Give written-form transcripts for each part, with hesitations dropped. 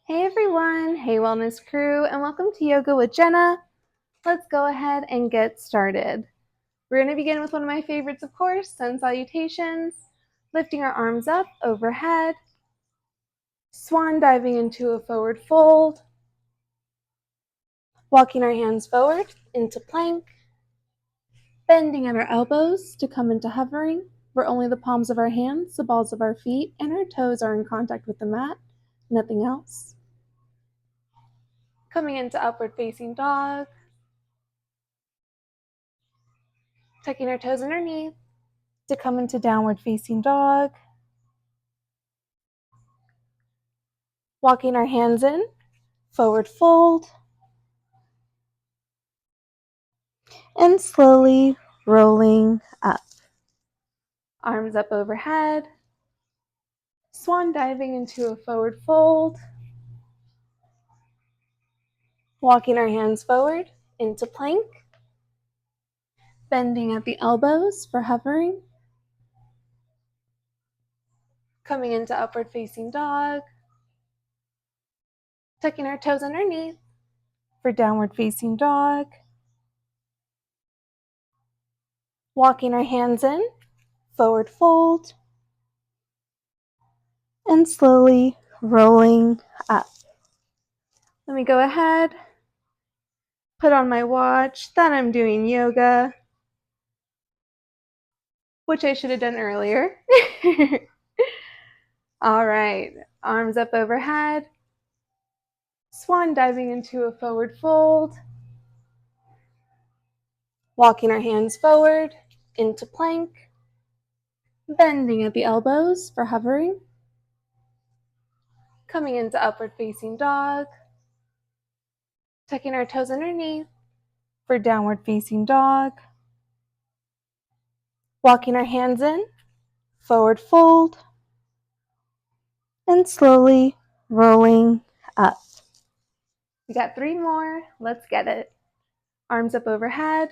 Hey everyone, hey wellness crew, and welcome to Yoga with Jenna. Let's go ahead and get started. We're going to begin with one of my favorites, of course, sun salutations, lifting our arms up overhead, swan diving into a forward fold, walking our hands forward into plank, bending at our elbows to come into hovering, where only the palms of our hands, the balls of our feet, and our toes are in contact with the mat, nothing else. Coming into upward facing dog, tucking our toes underneath to come into downward facing dog, walking our hands in, forward fold, and slowly rolling up. Arms up overhead, swan diving into a forward fold, walking our hands forward into plank, bending at the elbows for hovering, coming into upward facing dog, tucking our toes underneath for downward facing dog, walking our hands in, forward fold, and slowly rolling up. Let me go ahead, put on my watch that I'm doing yoga, which I should have done earlier. All right, arms up overhead, swan diving into a forward fold, walking our hands forward into plank, bending at the elbows for hovering, coming into upward facing dog, tucking our toes underneath for downward facing dog, walking our hands in, forward fold, and slowly rolling up. We got 3 more. Let's get it. Arms up overhead,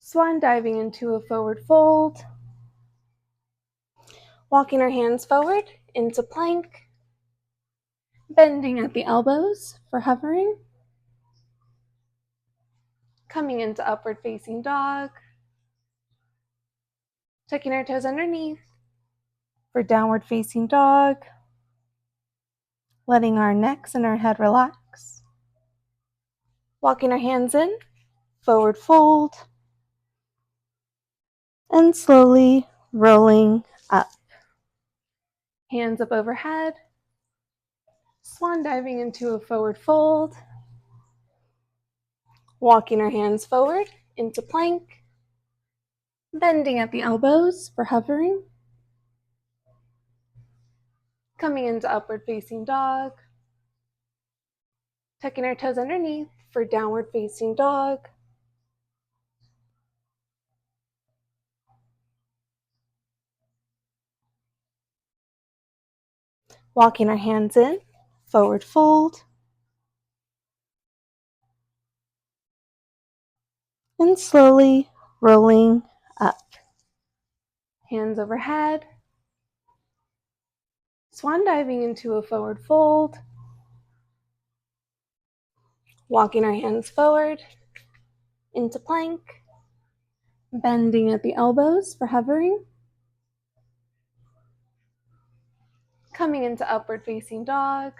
swan diving into a forward fold, walking our hands forward into plank, bending at the elbows for hovering, coming into upward facing dog, tucking our toes underneath for downward facing dog, letting our necks and our head relax, walking our hands in, forward fold, and slowly rolling up. Hands up overhead, swan diving into a forward fold, walking our hands forward into plank, bending at the elbows for hovering, coming into upward facing dog, tucking our toes underneath for downward facing dog, walking our hands in, forward fold, and slowly rolling up. Hands overhead, swan diving into a forward fold, walking our hands forward into plank, bending at the elbows for hovering, coming into upward facing dog,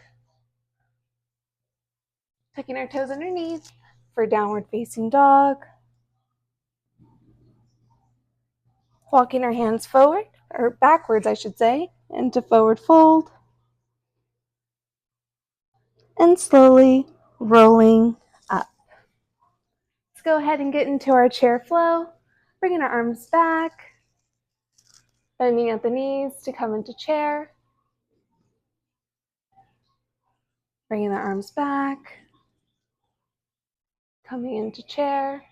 tucking our toes underneath for downward facing dog, walking our hands forward, or backwards I should say, into forward fold, and slowly rolling up. Let's go ahead and get into our chair flow, bringing our arms back, bending at the knees to come into chair, bringing the arms back, coming into chair,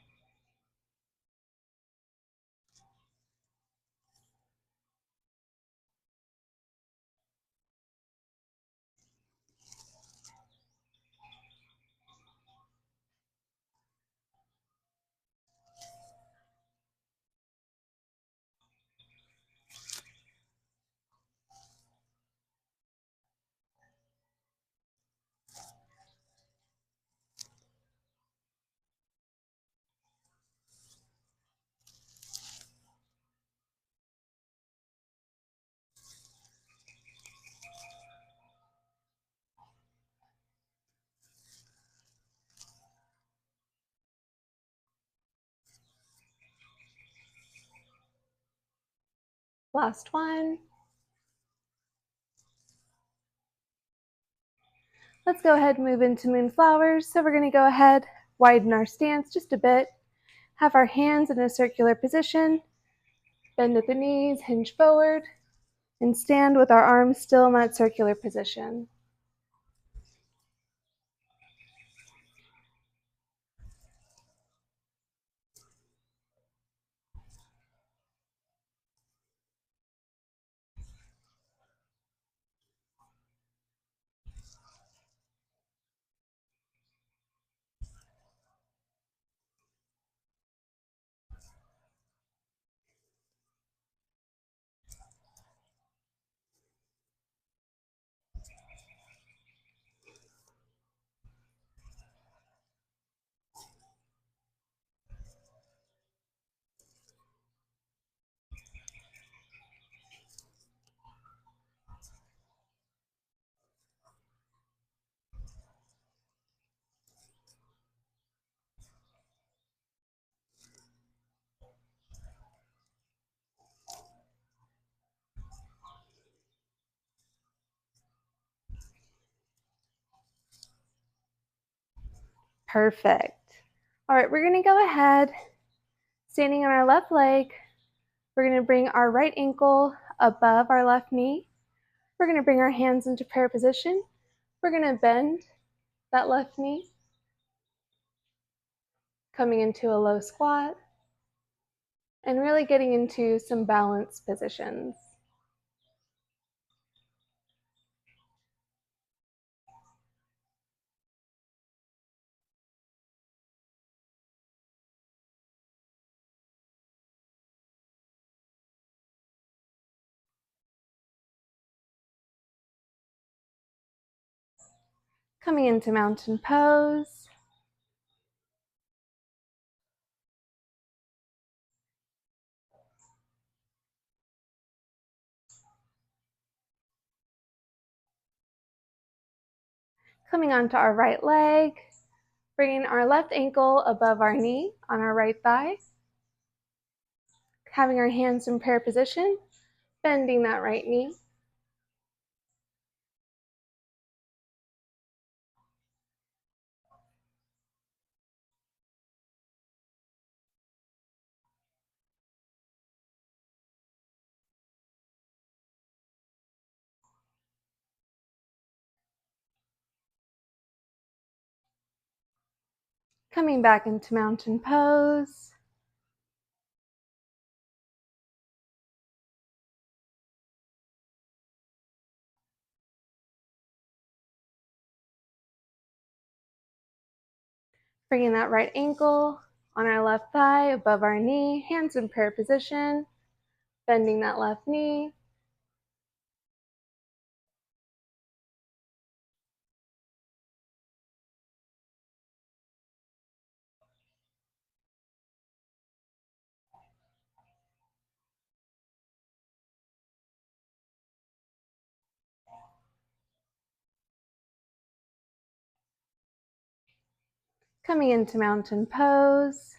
Last one. Let's go ahead and move into moonflowers. So we're going to go ahead, widen our stance just a bit, have our hands in a circular position, bend at the knees, hinge forward, and stand with our arms still in that circular position. Perfect. All right, we're going to go ahead, standing on our left leg. We're going to bring our right ankle above our left knee. We're going to bring our hands into prayer position. We're going to bend that left knee, coming into a low squat, and really getting into some balanced positions. Coming into mountain pose. Coming onto our right leg, bringing our left ankle above our knee on our right thigh. Having our hands in prayer position, bending that right knee. Coming back into mountain pose. Bringing that right ankle on our left thigh above our knee, hands in prayer position, bending that left knee. Coming into mountain pose.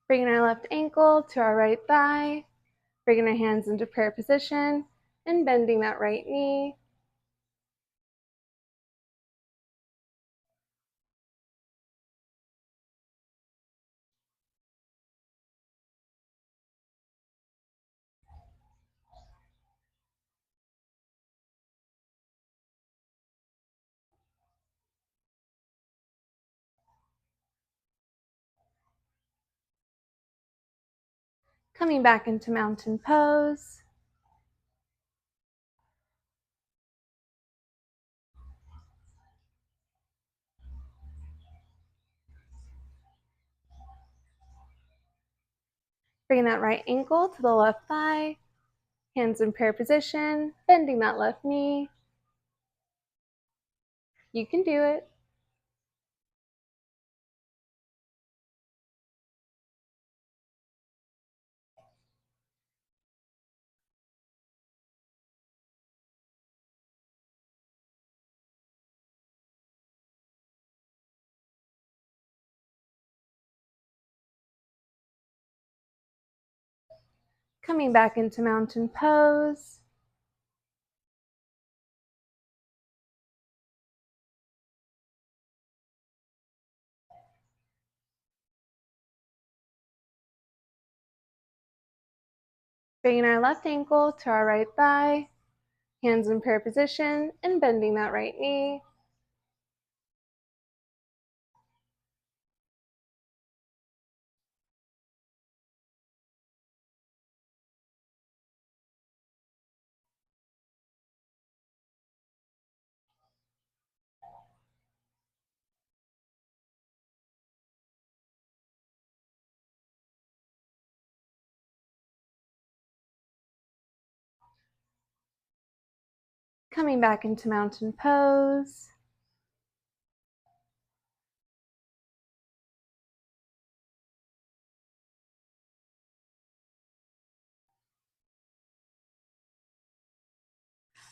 Bringing our left ankle to our right thigh, bringing our hands into prayer position, and bending that right knee. Coming back into mountain pose. Bringing that right ankle to the left thigh, hands in prayer position, bending that left knee. You can do it. Coming back into mountain pose. Bringing our left ankle to our right thigh, hands in prayer position, and bending that right knee. Coming back into mountain pose.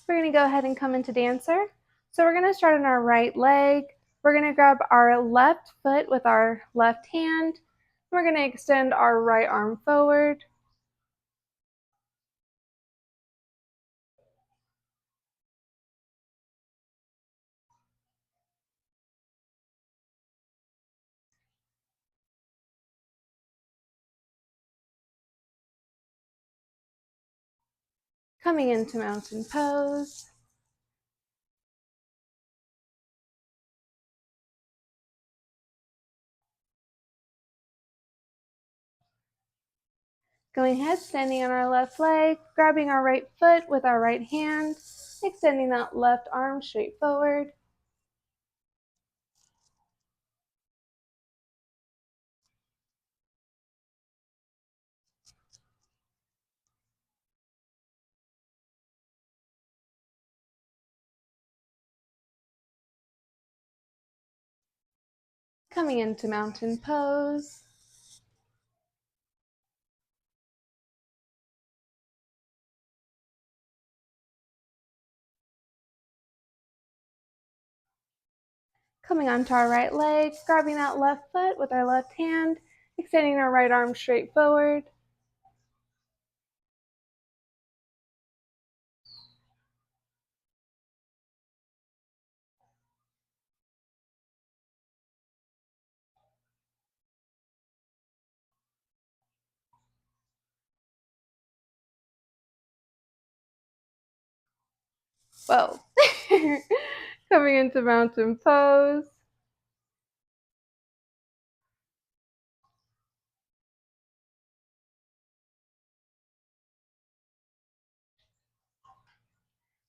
We're going to go ahead and come into dancer. So we're going to start on our right leg. We're going to grab our left foot with our left hand. We're going to extend our right arm forward. Coming into mountain pose. Going ahead, standing on our left leg, grabbing our right foot with our right hand, extending that left arm straight forward. Coming into mountain pose. Coming onto our right leg, grabbing that left foot with our left hand, extending our right arm straight forward. Whoa. Coming into mountain pose.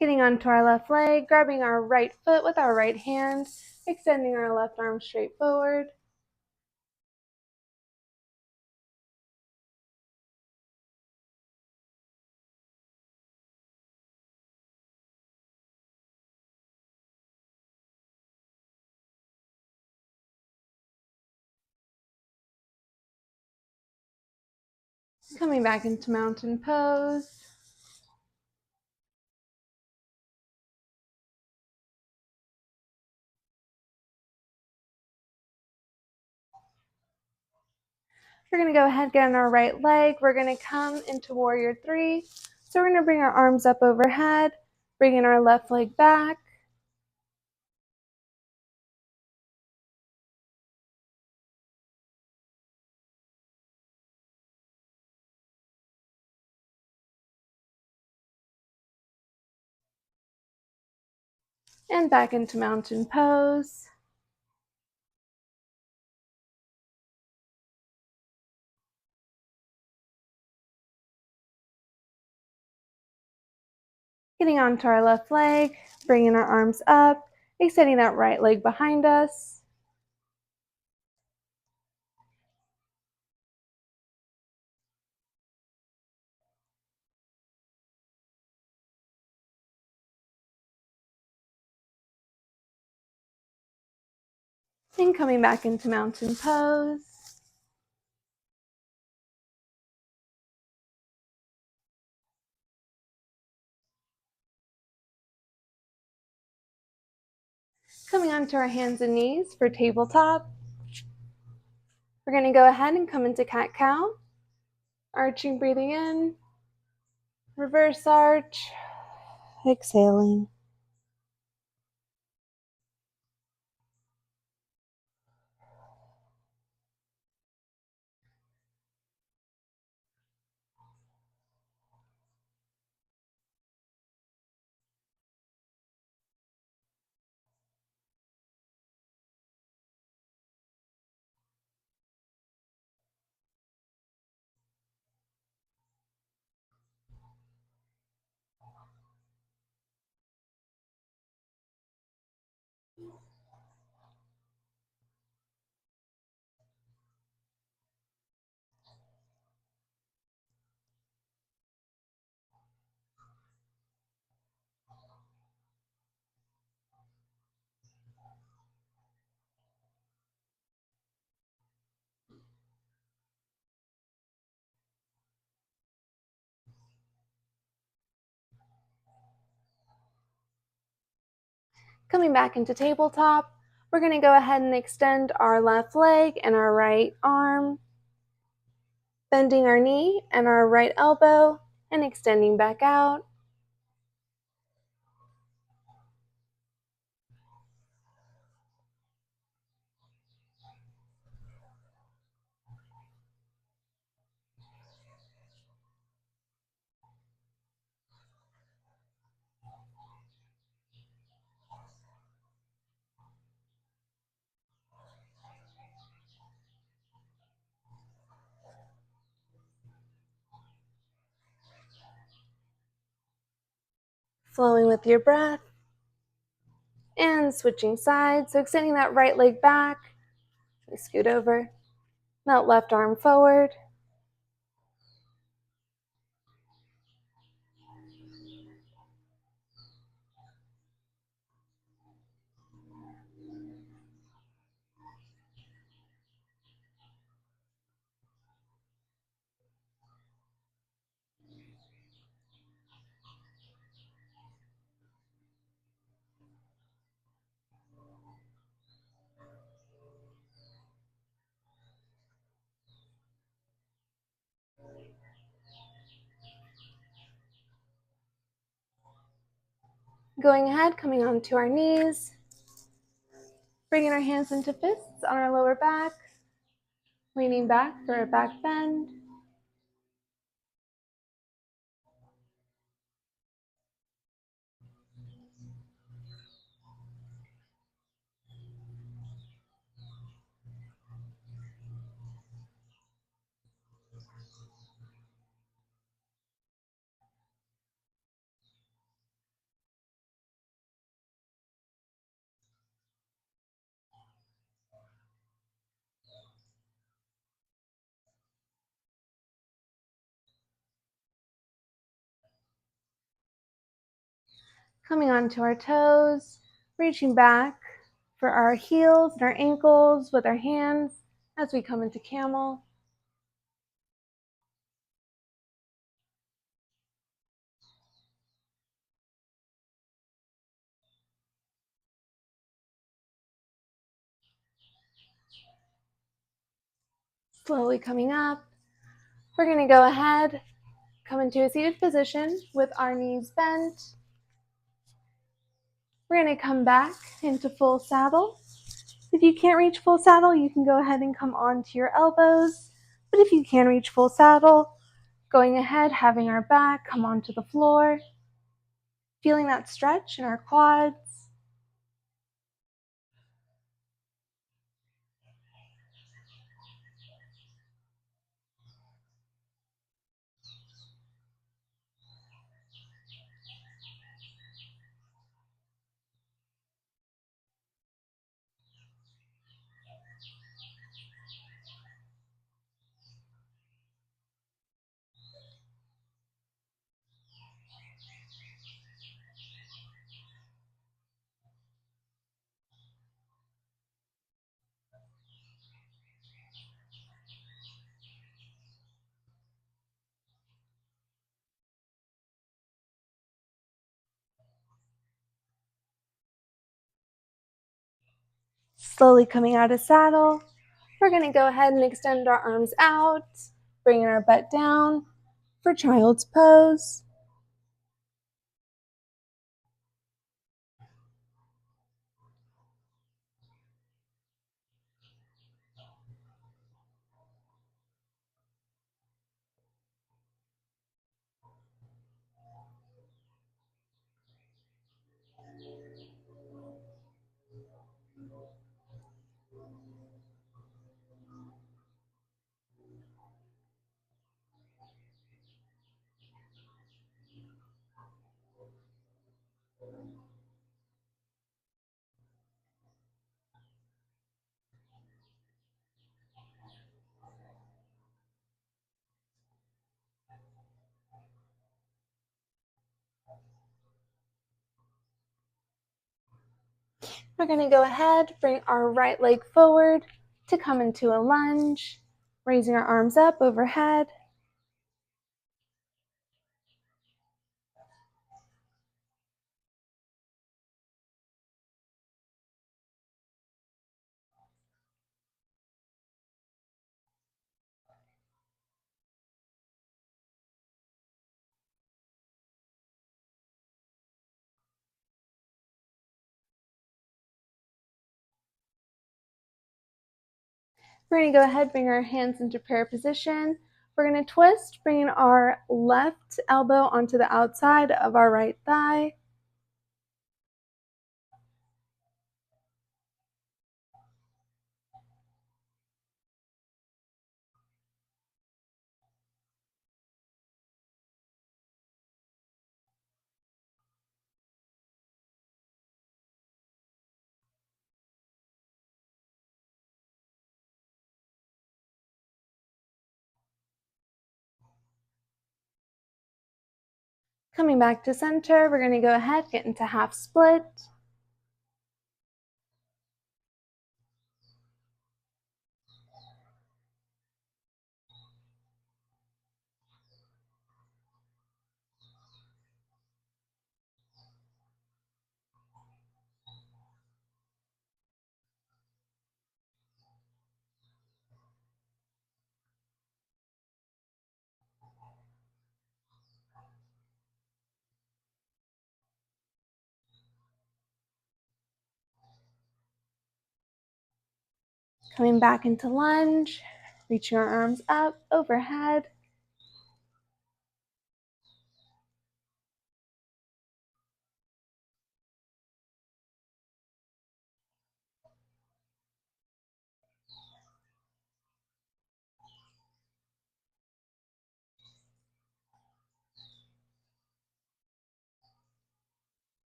Getting onto our left leg, grabbing our right foot with our right hand, extending our left arm straight forward. Coming back into mountain pose. We're going to go ahead, get on our right leg. We're going to come into warrior three. So we're going to bring our arms up overhead, bringing our left leg back. And back into mountain pose. Getting onto our left leg, bringing our arms up, extending that right leg behind us. And coming back into mountain pose. Coming onto our hands and knees for tabletop. We're going to go ahead and come into cat-cow. Arching, breathing in. Reverse arch, exhaling. Coming back into tabletop, we're going to go ahead and extend our left leg and our right arm, bending our knee and our right elbow and extending back out. Flowing with your breath and switching sides. So extending that right leg back, we scoot over, that left arm forward. Going ahead, coming onto our knees, bringing our hands into fists on our lower back, leaning back for a back bend. Coming onto our toes, reaching back for our heels and our ankles with our hands as we come into camel. Slowly coming up, we're going to go ahead, come into a seated position with our knees bent. We're going to come back into full saddle. If you can't reach full saddle, you can go ahead and come onto your elbows. But if you can reach full saddle, going ahead, having our back come onto the floor, feeling that stretch in our quads. Slowly coming out of saddle, we're going to go ahead and extend our arms out, bringing our butt down for child's pose. We're going to go ahead, bring our right leg forward to come into a lunge, raising our arms up overhead. We're going to go ahead, bring our hands into prayer position. We're going to twist, bringing our left elbow onto the outside of our right thigh. Coming back to center, we're going to go ahead, get into half split. Coming back into lunge, reaching our arms up overhead.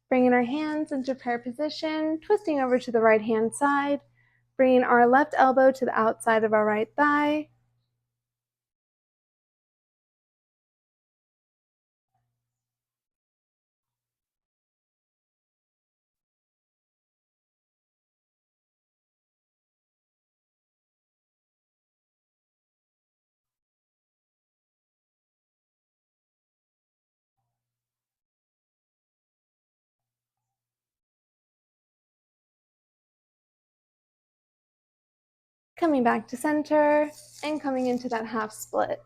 Bringing our hands into prayer position, twisting over to the right hand side, bringing our left elbow to the outside of our right thigh. Coming back to center and coming into that half split.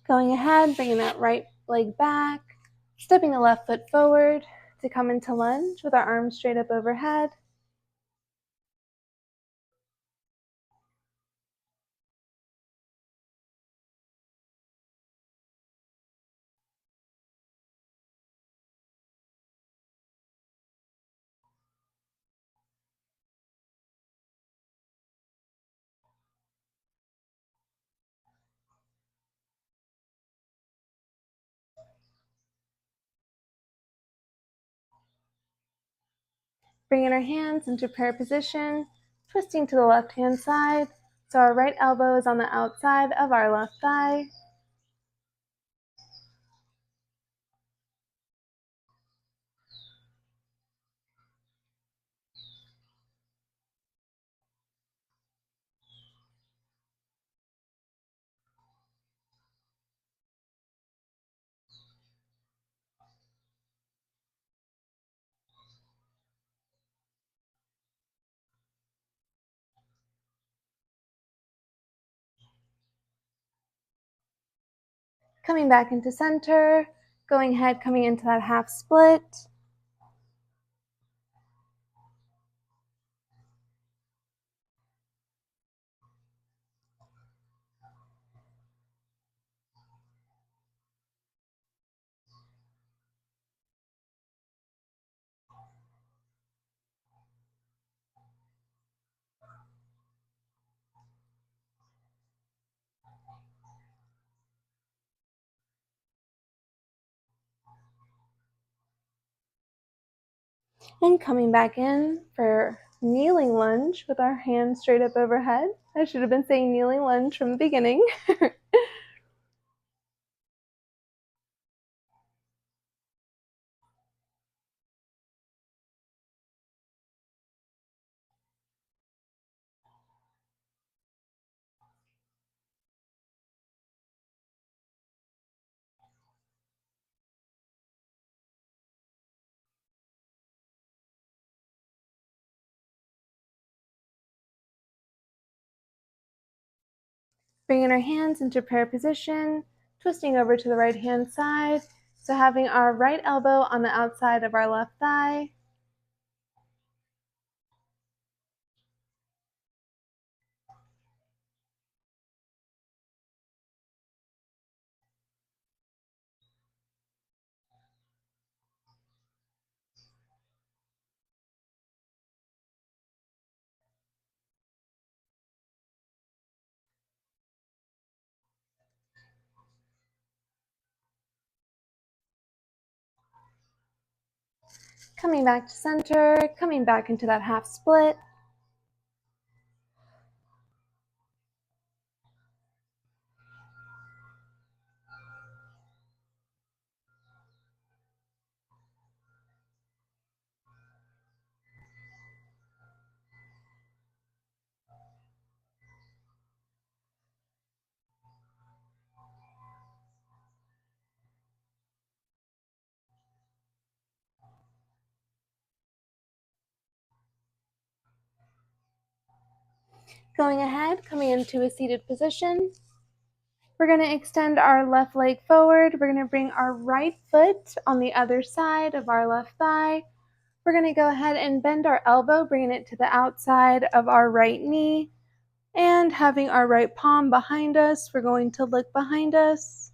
Going ahead, bringing that right leg back, stepping the left foot forward to come into lunge with our arms straight up overhead. Bringing our hands into prayer position, twisting to the left hand side, so our right elbow is on the outside of our left thigh. Coming back into center, going ahead, coming into that half split. And coming back in for kneeling lunge with our hands straight up overhead. I should have been saying kneeling lunge from the beginning. Bringing our hands into prayer position, twisting over to the right hand side. So having our right elbow on the outside of our left thigh. Coming back to center, coming back into that half split. Going ahead, coming into a seated position. We're going to extend our left leg forward. We're going to bring our right foot on the other side of our left thigh. We're going to go ahead and bend our elbow, bringing it to the outside of our right knee. And having our right palm behind us, we're going to look behind us.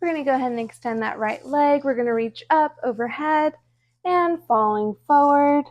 We're going to go ahead and extend that right leg. We're going to reach up overhead and falling forward.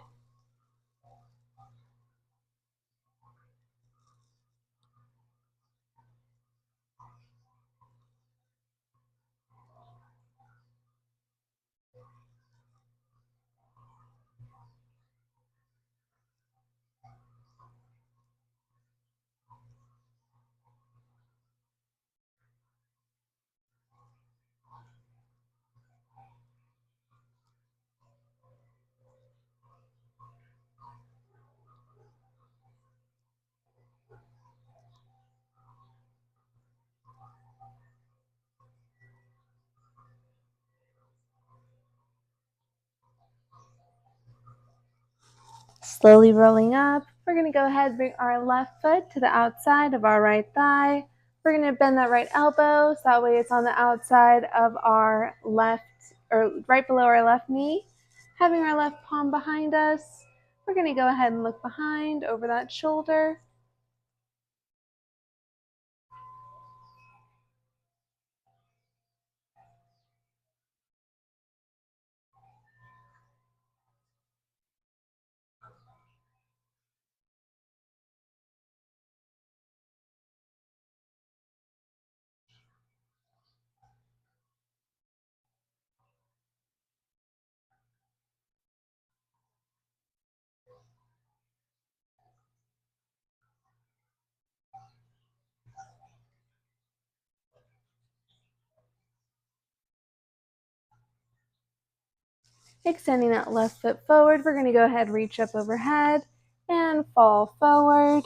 Slowly rolling up, we're going to go ahead and bring our left foot to the outside of our right thigh. We're going to bend that right elbow so that way it's on the outside of our left, or right below our left knee. Having our left palm behind us, we're going to go ahead and look behind over that shoulder. Extending that left foot forward, we're going to go ahead and reach up overhead and fall forward.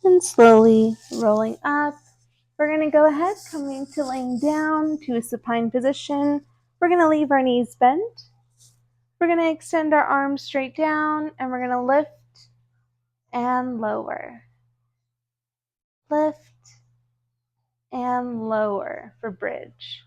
And slowly rolling up. We're going to go ahead, coming to laying down to a supine position. We're going to leave our knees bent. We're going to extend our arms straight down, and we're going to lift and lower. Lift and lower for bridge.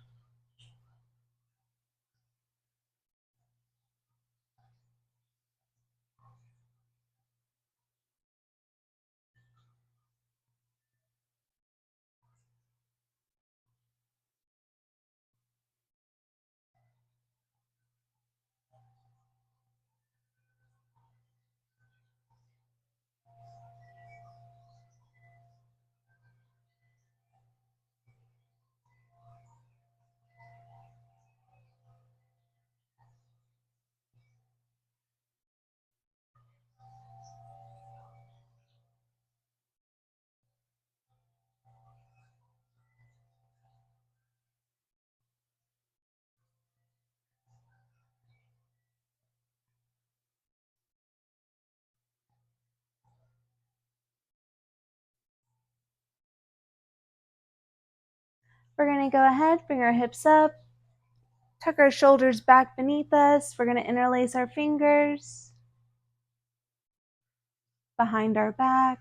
We're going to go ahead, bring our hips up, tuck our shoulders back beneath us. We're going to interlace our fingers behind our back.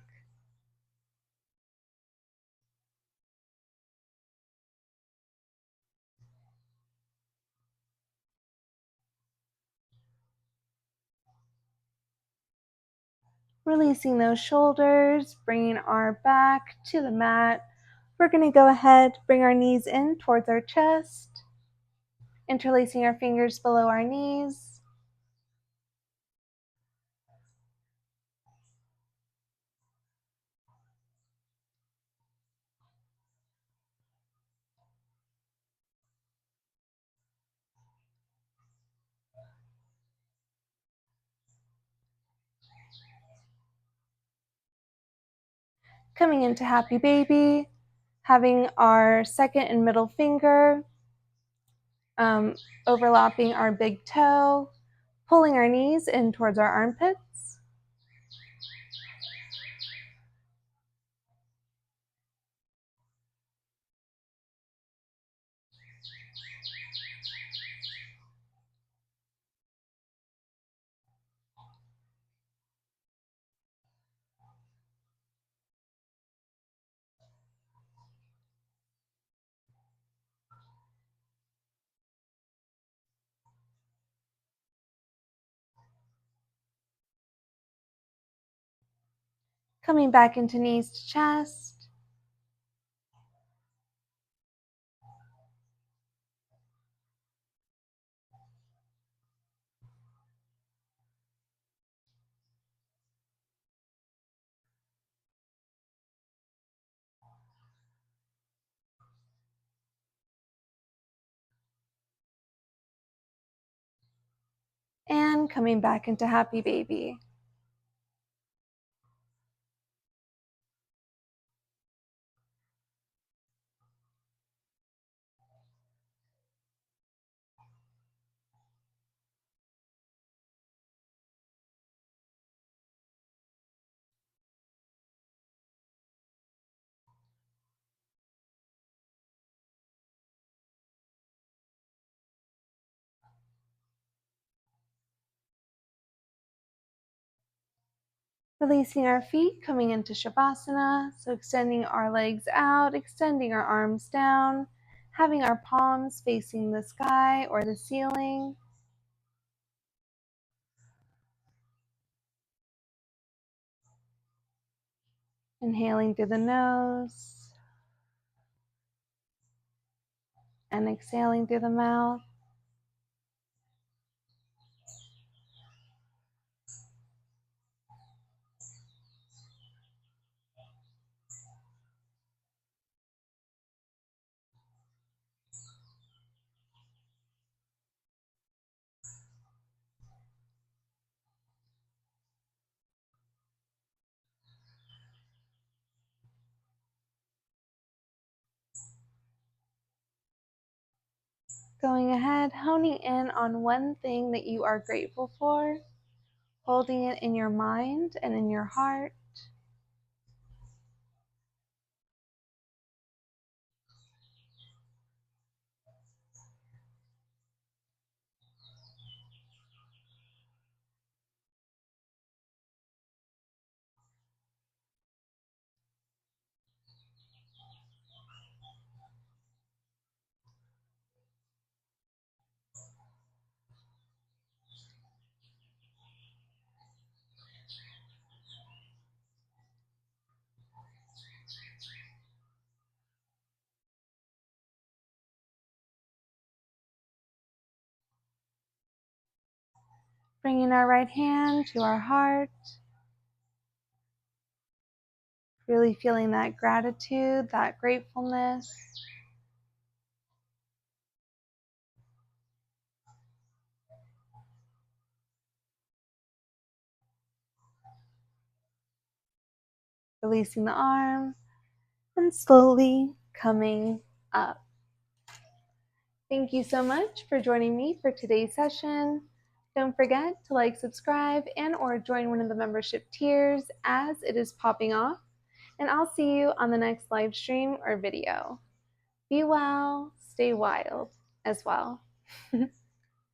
Releasing those shoulders, bringing our back to the mat. We're going to go ahead, bring our knees in towards our chest, interlacing our fingers below our knees. Coming into happy baby, having our second and middle finger overlapping our big toe, pulling our knees in towards our armpits. Coming back into knees to chest. And coming back into happy baby. Releasing our feet, coming into Shavasana. So extending our legs out, extending our arms down, having our palms facing the sky or the ceiling. Inhaling through the nose and exhaling through the mouth. Going ahead, honing in on one thing that you are grateful for, holding it in your mind and in your heart. Bringing our right hand to our heart. Really feeling that gratitude, that gratefulness. Releasing the arm and slowly coming up. Thank you so much for joining me for today's session. Don't forget to like, subscribe, and or join one of the membership tiers as it is popping off. And I'll see you on the next live stream or video. Be well, stay wild as well.